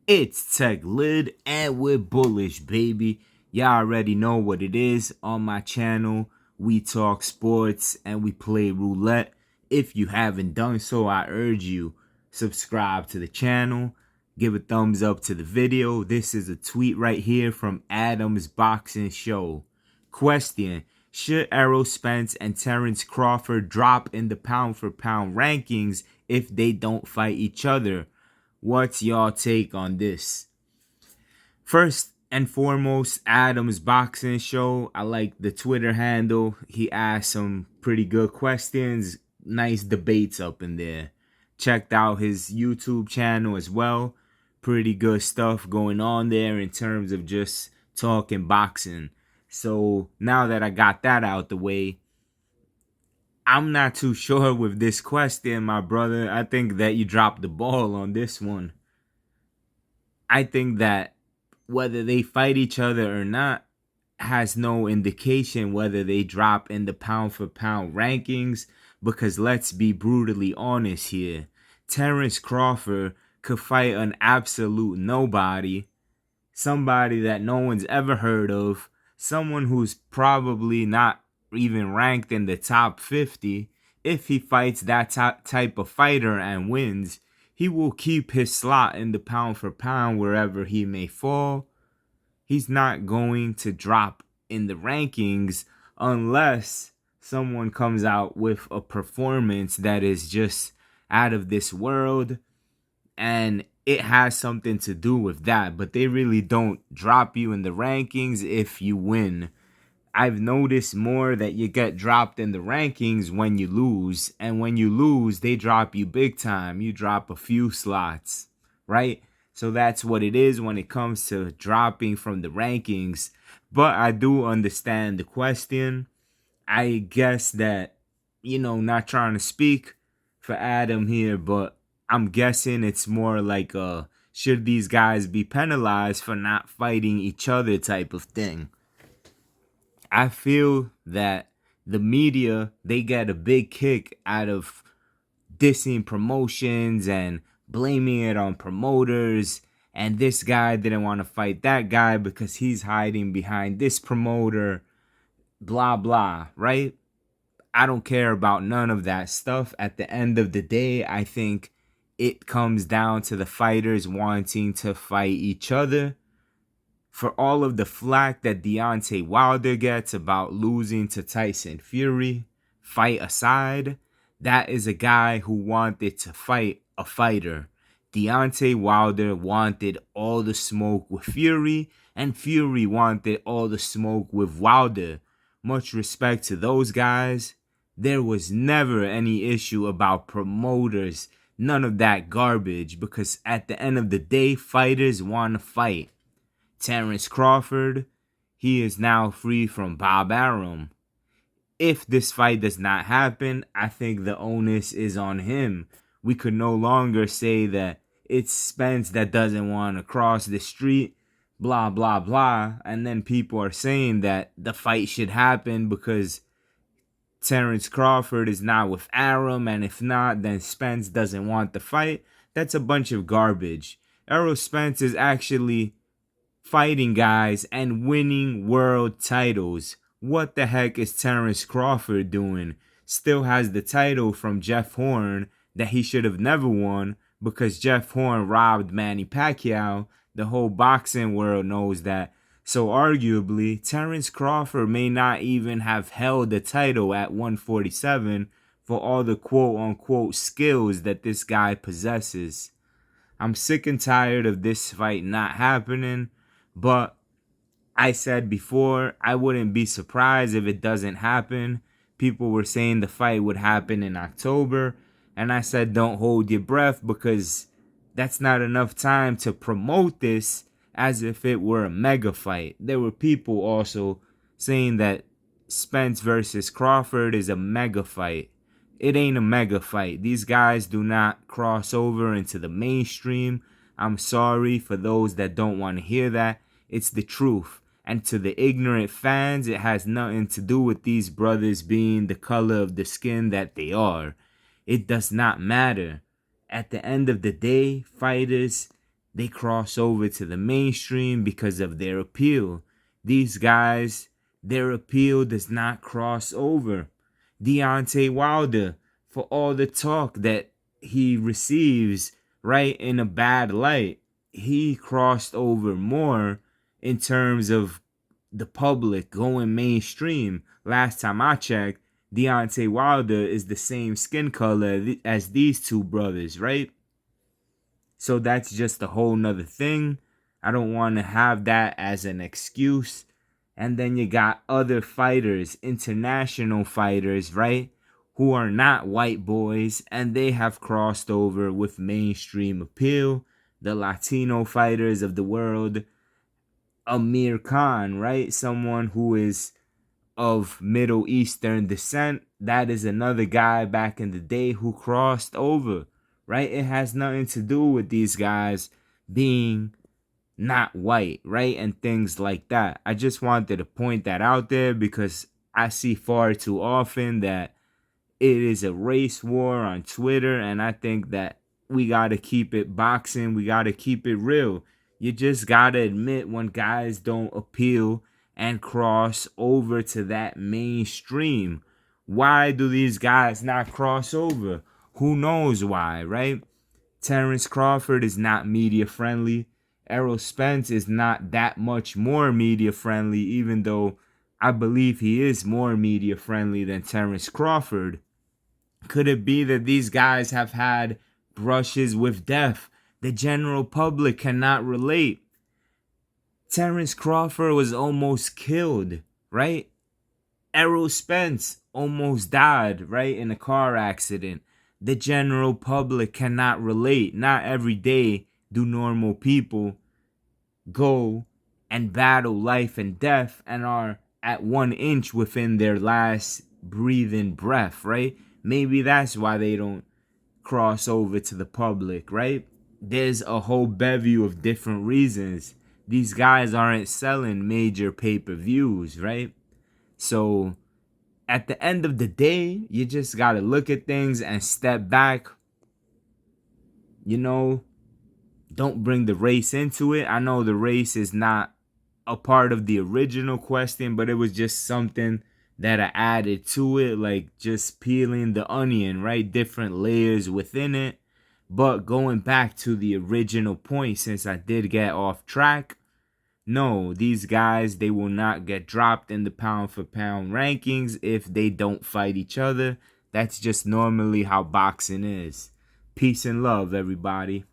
It's Tech Lid and we're bullish, baby. Y'all already know what it is on my channel. We talk sports and we play roulette. If you haven't done so, I urge you, subscribe to the channel. Give a thumbs up to the video. This is a tweet right here from Adam's Boxing Show. Question: should Errol Spence and Terrence Crawford drop in the pound for pound rankings if they don't fight each other? What's y'all take on this? First and foremost, Adam's Boxing Show. I like the Twitter handle. He asked some pretty good questions. Nice debates up in there. Checked out his YouTube channel as well. Pretty good stuff going on there in terms of just talking boxing. So now that I got that out the way, I'm not too sure with this question, my brother. I think that you dropped the ball on this one. I think that whether they fight each other or not has no indication whether they drop in the pound for pound rankings, because let's be brutally honest here. Terrence Crawford could fight an absolute nobody, somebody that no one's ever heard of, someone who's probably not even ranked in the top 50. If he fights that type of fighter and wins, he will keep his slot in the pound for pound wherever he may fall. He's not going to drop in the rankings unless someone comes out with a performance that is just out of this world, and it has something to do with that. But they really don't drop you in the rankings if you win. I've noticed more that you get dropped in the rankings when you lose. And when you lose, they drop you big time. You drop a few slots, right? So that's what it is when it comes to dropping from the rankings. But I do understand the question. I guess that, not trying to speak for Adam here, but I'm guessing it's more like should these guys be penalized for not fighting each other type of thing. I feel that the media, they get a big kick out of dissing promotions and blaming it on promoters. And this guy didn't want to fight that guy because he's hiding behind this promoter, blah, blah, right? I don't care about none of that stuff. At the end of the day, I think it comes down to the fighters wanting to fight each other. For all of the flack that Deontay Wilder gets about losing to Tyson Fury, fight aside, that is a guy who wanted to fight a fighter. Deontay Wilder wanted all the smoke with Fury, and Fury wanted all the smoke with Wilder. Much respect to those guys. There was never any issue about promoters, none of that garbage, because at the end of the day, fighters want to fight. Terrence Crawford, he is now free from Bob Arum. If this fight does not happen, I think the onus is on him. We could no longer say that it's Spence that doesn't want to cross the street, blah, blah, blah. And then people are saying that the fight should happen because Terrence Crawford is not with Arum, and if not, then Spence doesn't want the fight. That's a bunch of garbage. Errol Spence is actually fighting guys and winning world titles. What the heck is Terrence Crawford doing? Still has the title from Jeff Horn that he should have never won because Jeff Horn robbed Manny Pacquiao. The whole boxing world knows that. So arguably, Terrence Crawford may not even have held the title at 147 for all the quote-unquote skills that this guy possesses. I'm sick and tired of this fight not happening. But I said before, I wouldn't be surprised if it doesn't happen. People were saying the fight would happen in October. And I said, don't hold your breath, because that's not enough time to promote this as if it were a mega fight. There were people also saying that Spence versus Crawford is a mega fight. It ain't a mega fight. These guys do not cross over into the mainstream. I'm sorry for those that don't want to hear that. It's the truth. And to the ignorant fans, it has nothing to do with these brothers being the color of the skin that they are. It does not matter. At the end of the day, fighters, they cross over to the mainstream because of their appeal. These guys, their appeal does not cross over. Deontay Wilder, for all the talk that he receives, right, in a bad light, he crossed over more in terms of the public going mainstream. Last time I checked, Deontay Wilder is the same skin color as these two brothers, right? So that's just a whole nother thing. I don't want to have that as an excuse. And then you got other fighters, international fighters, right? Who are not white boys, and they have crossed over with mainstream appeal. The Latino fighters of the world, Amir Khan, right? Someone who is of Middle Eastern descent. That is another guy back in the day who crossed over, right? It has nothing to do with these guys being not white, right? And things like that. I just wanted to point that out there because I see far too often that it is a race war on Twitter, and I think that we got to keep it boxing. We got to keep it real. You just got to admit when guys don't appeal and cross over to that mainstream. Why do these guys not cross over? Who knows why, right? Terrence Crawford is not media friendly. Errol Spence is not that much more media friendly, even though I believe he is more media friendly than Terrence Crawford. Could it be that these guys have had brushes with death? The general public cannot relate. Terrence Crawford was almost killed, right? Errol Spence almost died, right, in a car accident. The general public cannot relate. Not every day do normal people go and battle life and death and are at 1 inch within their last breathing breath, right? Maybe that's why they don't cross over to the public, right? There's a whole bevy of different reasons. These guys aren't selling major pay-per-views, right? So at the end of the day, you just got to look at things and step back. You know, don't bring the race into it. I know the race is not a part of the original question, but it was just something that I added to it, like just peeling the onion, right? Different layers within it. But going back to the original point, since I did get off track, no, these guys, they will not get dropped in the pound for pound rankings if they don't fight each other. That's just normally how boxing is. Peace and love, everybody.